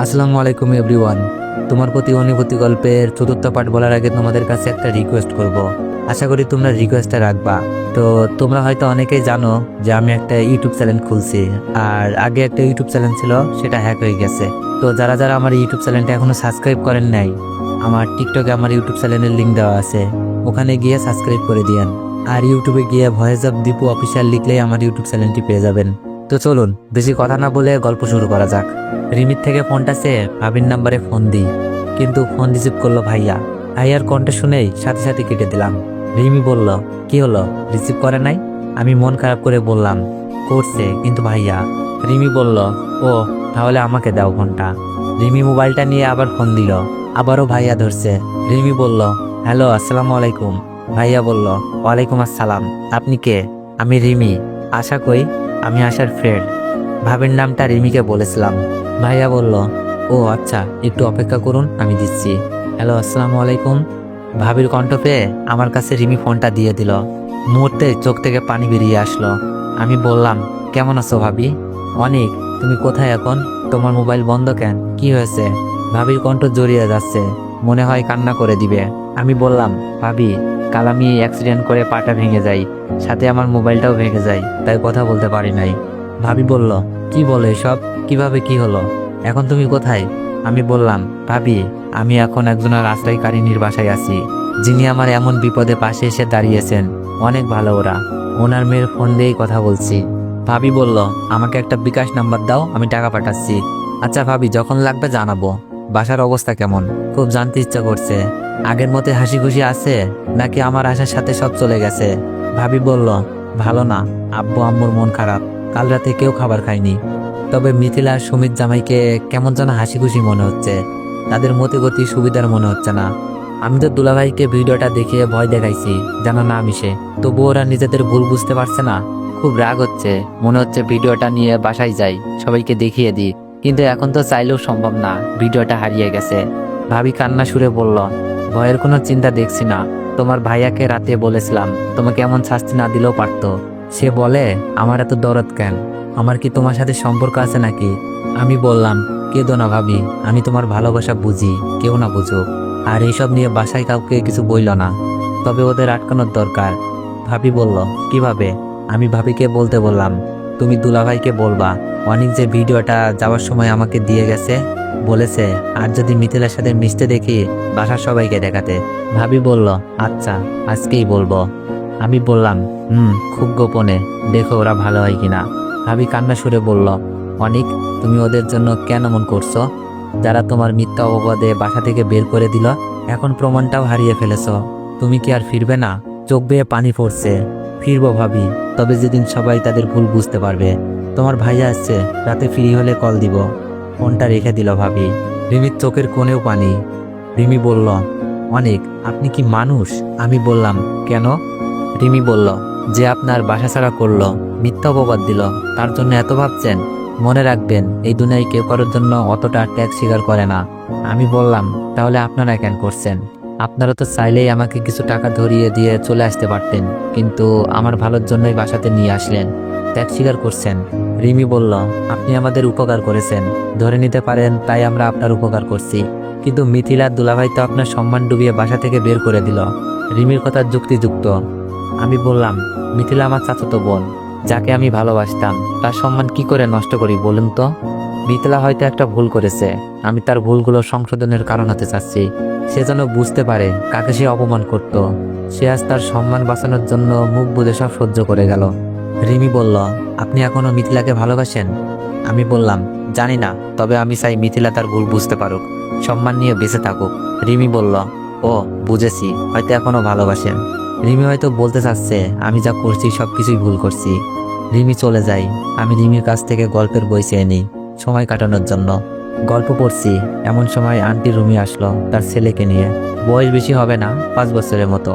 আসসালামু আলাইকুম এভরিওয়ান। তোমার প্রতি অনুভূতি গল্পের চতুর্থ পার্ট বলার আগে তোমাদের কাছে একটা রিকোয়েস্ট করব। আশা করি তোমরা রিকোয়েস্টটা রাখবা। তো তোমরা হয়তো অনেকেই জানো যে আমি একটা ইউটিউব চ্যানেল খুলছি, আর আগে একটা ইউটিউব চ্যানেল ছিল, সেটা হ্যাক হয়ে গেছে। তো যারা যারা আমার ইউটিউব চ্যানেলটা এখনো সাবস্ক্রাইব করেন নাই, আমার টিকটকে আমার ইউটিউব চ্যানেলের লিঙ্ক দেওয়া আছে, ওখানে গিয়ে সাবস্ক্রাইব করে দিয়েন। আর ইউটিউবে গিয়ে ভয়েস অফ দীপু অফিসিয়াল লিখলেই আমার ইউটিউব চ্যানেলটি পেয়ে যাবেন। তো চলুন বেশি কথা না বলে গল্প শুরু করা যাক। রিমির থেকে ফোনটা সে ভাবির নাম্বারে ফোন দিই, কিন্তু ফোন রিসিভ করলো ভাইয়া। ভাইয়ার কণ্ঠে শুনেই সাথে সাথে কেটে দিলাম। রিমি বলল, কি হলো, রিসিভ করে নাই? আমি মন খারাপ করে বললাম, করছে কিন্তু ভাইয়া। রিমি বলল, ও তাহলে আমাকে দাও ফোনটা। রিমি মোবাইলটা নিয়ে আবার ফোন দিল, আবারও ভাইয়া ধরছে। রিমি বলল, হ্যালো আসসালামু আলাইকুম। ভাইয়া বলল, ওয়ালাইকুম আসসালাম। আপনি কে? আমি রিমি। আশা কই? আমি আশার ফ্রেন্ড। ভাবির নামটা রিমিকে বলেছিলাম। ভাইয়া বলল, ও আচ্ছা, একটু অপেক্ষা করুন, আমি দিচ্ছি। হ্যালো আসসালামু আলাইকুম। ভাবির কণ্ঠ পেয়ে আমার কাছে রিমি ফোনটা দিয়ে দিল। মুহূর্তে চোখ থেকে পানি বেরিয়ে আসলো। আমি বললাম, কেমন আছো ভাবি? অনেক। তুমি কোথায় এখন? তোমার মোবাইল বন্ধ কেন, কি হয়েছে? ভাবির কণ্ঠ জড়িয়ে যাচ্ছে, মনে হয় কান্না করে দিবে। আমি বললাম, ভাবি, কাল আমি অ্যাক্সিডেন্ট করে পাটা ভেঙে যাই, সাথে আমার মোবাইলটাও ভেঙে যায়, তাই কথা বলতে পারি নাই। ভাবি বলল, কি বলে এসব, কিভাবে কি হলো, এখন তুমি কোথায়? আমি বললাম, ভাবি, আমি এখন একজনের আশ্রয়কারিনীর বাসায় আছি, যিনি আমার এমন বিপদে পাশে এসে দাঁড়িয়েছেন। অনেক ভালো ওরা, ওনার মেয়ের ফোন দিয়েই কথা বলছি। ভাবি বলল, আমাকে একটা বিকাশ নাম্বার দাও, আমি টাকা পাঠাচ্ছি। আচ্ছা ভাবি, যখন লাগবে জানাবো। বাসার অবস্থা কেমন? খুব জানতে ইচ্ছা করছে। আগের মতো হাসি খুশি আছে, নাকি আমার আসার সাথে সব চলে গেছে? ভাবি বলল, ভালো না, আব্বু আম্মুর মন খারাপ, কাল রাতে কেউ খাবার খায়নি। তবে মিথিলা আর সুমিত জামাইকে কেমন যেন হাসি খুশি মনে হচ্ছে, তাদের মতে গতি সুবিধার মনে হচ্ছে না। আমি তো দুলাভাইকে ভিডিওটা দেখিয়ে ভয় দেখাইছি যেন না মিশে, তবু ওরা নিজেদের ভুল বুঝতে পারছে না। খুব রাগ হচ্ছে, মনে হচ্ছে ভিডিওটা নিয়ে বাসায় যাই, সবাইকে দেখিয়ে দিই, কিন্তু এখন তো চাইলেও সম্ভব না, ভিডিওটা হারিয়ে গেছে। ভাবি কান্না সুরে বলল, ভয়ের কোনো চিন্তা দেখছি না, তোমার ভাইয়াকে রাতে বলেছিলাম তোমাকে এমন শাস্তি না দিলেও পারতো। সে বলে, আমার এত দরদ কেন, আমার কি তোমার সাথে সম্পর্ক আছে নাকি? আমি বললাম, কেঁদো না ভাবি, আমি তোমার ভালোবাসা বুঝি, কেউ না বুঝুক। আর এইসব নিয়ে বাসায় কাউকে কিছু বইল না, তবে ওদের আটকানোর দরকার। ভাবি বলল, কিভাবে? আমি ভাবিকে বলতে বললাম, তুমি দুলাভাইকে বলবা অনেক যে ভিডিওটা যাওয়ার সময় আমাকে দিয়ে গেছে, বলেছে আর যদি মিথিলার সাথে মিশতে দেখি বাসার সবাইকে দেখাতে। ভাবি বলল, আচ্ছা আজকেই বলবো। আমি বললাম, খুব গোপনে, দেখো ওরা ভালো হয় কিনা। ভাবি কান্না সুরে বলল, অনিক, তুমি ওদের জন্য কেন মন করছো? যারা তোমার মিথ্যা অপবাদে বাসা থেকে বের করে দিল, এখন প্রমাণটাও হারিয়ে ফেলেছ, তুমি কি আর ফিরবে না? চোখ বেয়ে পানি পড়ছে। ফিরবো ভাবি, তবে যেদিন সবাই তাদের ভুল বুঝতে পারবে। তোমার ভাইয়া আসছে, রাতে ফ্রি হলে কল দিব। ফোনটা রেখে দিল ভাবি। রিমির চোখের কোণেও পানি। রিমি বলল, অনেক, আপনি কি মানুষ? আমি বললাম, কেন? রিমি বলল, যে আপনার বাসা ছাড়া করলো, মিথ্যা অপবাদ দিল, তার জন্য এত ভাবছেন? মনে রাখবেন, এই দুনিয়ায় কেউ কারোর জন্য অতটা ত্যাগ স্বীকার করে না। আমি বললাম, তাহলে আপনারা কেন করছেন? আপনারা তো চাইলেই আমাকে কিছু টাকা ধরিয়ে দিয়ে চলে আসতে পারতেন, কিন্তু আমার ভালোর জন্যই বাসাতে নিয়ে আসলেন, ত্যাগ স্বীকার করছেন। রিমি বলল, আপনি আমাদের উপকার করেছেন, ধরে নিতে পারেন তাই আমরা আপনার উপকার করছি, কিন্তু মিথিলা দুলাভাই তো আপনার সম্মান ডুবিয়ে বাসা থেকে বের করে দিল। রিমির কথা যুক্তিযুক্ত। আমি বললাম, মিথিলা আমার চাচাতো বোন, যাকে আমি ভালোবাসতাম, তার সম্মান কি করে নষ্ট করি বলুন তো? মিথিলা হয়তো একটা ভুল করেছে, আমি তার ভুলগুলো সংশোধনের কারণ হতে চাচ্ছি। সে যেন বুঝতে পারে কাকে সে অপমান করত। সে আজ তার সম্মান বাঁচানোর জন্য মুখ বুজে সব সহ্য করে গেল। রিমি বলল, আপনি এখনো মিথিলাকে ভালোবাসেন? আমি বললাম, জানি না, তবে আমি চাই মিথিলা তার ভুল বুঝতে পারুক, সম্মান নিয়ে বেঁচে থাকুক। রিমি বলল, ও বুঝেছি, হয়তো এখনো ভালোবাসেন। রিমি হয়তো বলতে চাচ্ছে আমি যা করছি সবকিছুই ভুল করছি। রিমি চলে যায়। আমি রিমির কাছ থেকে গল্পের বই চেয়ে নিই সময় কাটানোর জন্য। গল্প পড়ছি, এমন সময় আন্টি রুমি আসলো তার ছেলেকে নিয়ে। বয়স বেশি হবে না, 5 বছরের মতো।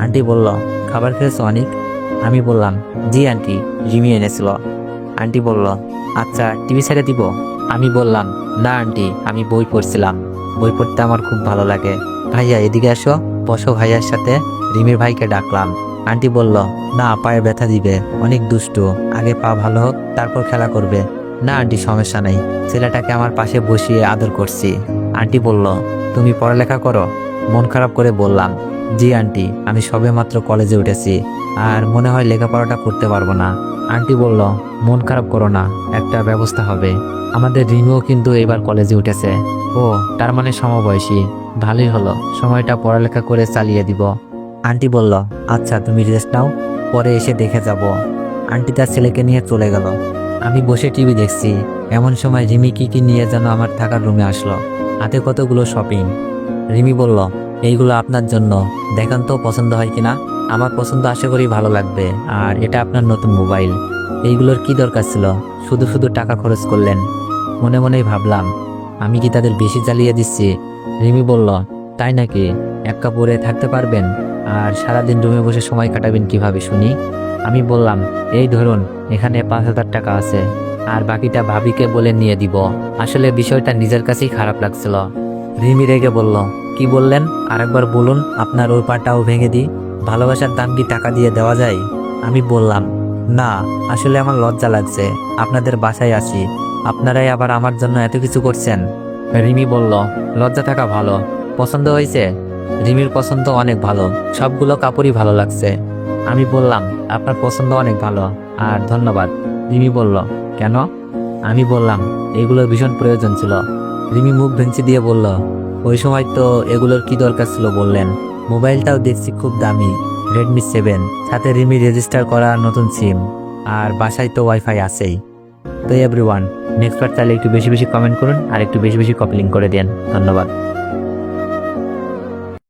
আন্টি বলল, খাবার খেয়েছো অনিক? আমি বললাম, জি আন্টি, রিমি এনেছিল। আন্টি বলল, আচ্ছা টিভি ছেড়ে দিব? আমি বললাম, না আন্টি, আমি বই পড়ছিলাম, বই পড়তে আমার খুব ভালো লাগে। ভাইয়া এদিকে আসো, বসো ভাইয়ার সাথে। রিমির ভাইকে ডাকলাম। আন্টি বলল, না, পায়ে ব্যথা দিবে, অনেক দুষ্টু, আগে পা ভালো হোক তারপর খেলা করবে। না আন্টি, সমস্যা নেই, ছেলেটাকে আমার পাশে বসিয়ে আদর করছি। আন্টি বলল, তুমি পড়ালেখা করো? মন খারাপ করে বললাম, জি আন্টি, আমি সবেমাত্র কলেজে উঠেছি, আর মনে হয় লেখাপড়াটা করতে পারবো না। আন্টি বলল, মন খারাপ করো না, একটা ব্যবস্থা হবে। আমাদের রিমিও কিন্তু এবার কলেজে উঠেছে। ও, তার মানে সমবয়সী, ভালোই হলো, সময়টা পড়ালেখা করে চালিয়ে দিব। আন্টি বলল, আচ্ছা তুমি রেস্ট নাও, পরে এসে দেখে যাব। আন্টি তার ছেলেকে নিয়ে চলে গেল। আমি বসে টিভি দেখছি, এমন সময় রিমি কি কি নিয়ে যেন আমার থাকার রুমে আসলো, হাতে কতগুলো শপিং। রিমি বলল, এইগুলো আপনার জন্য, দেখান তো পছন্দ হয় কিনা। আমার পছন্দ আশা করি ভালো লাগবে, আর এটা আপনার নতুন মোবাইল, এইগুলোর কি দরকার ছিল, শুধু শুধু টাকা খরচ করলেন। মনে মনেই ভাবলাম, আমি কি তাদের বেশি জ্বালিয়ে দিচ্ছি। রিমি বলল, তাই নাকি, এক কাপড়ে থাকতে পারবেন, আর সারাদিন রুমে বসে সময় কাটাবেন কিভাবে শুনি। আমি বললাম, এই ধরুন, এখানে 5,000 টাকা আছে, আর বাকিটা ভাবিকে বলে নিয়ে দিব। আসলে বিষয়টা নিজের কাছেই খারাপ লাগছিল। রিমি রেগে বলল, কি বললেন, আরেকবার বলুন, আপনার ওই পাটাও ভেঙে দিই। ভালোবাসার দাম কি টাকা দিয়ে দেওয়া যায়? আমি বললাম, না, আসলে আমার লজ্জা লাগছে, আপনাদের বাসায় আসি, আপনারাই আবার আমার জন্য এত কিছু করছেন। রিমি বলল, লজ্জা থাকা ভালো। পছন্দ হয়েছে? রিমির পছন্দ অনেক ভালো, সবগুলো কাপড়ই ভালো লাগছে। আমি বললাম, আপনার পছন্দ অনেক ভালো, আর ধন্যবাদ। রিমি বলল, কেন? আমি বললাম, এগুলোর ভীষণ প্রয়োজন ছিল। রিমি মুখ ভেঙচি দিয়ে বলল, ওই সময় তো এগুলোর কি দরকার ছিল বললেন। মোবাইলটাও দেখছি খুব দামি, রেডমি 7, সাথে রিমি রেজিস্টার করা নতুন সিম, আর বাসায় তো ওয়াইফাই আছেই। তো এভরিওয়ান, নেক্সট বার চাইলে একটু বেশি বেশি কমেন্ট করুন, আর একটু বেশি বেশি কপি লিঙ্ক করে দেন। ধন্যবাদ।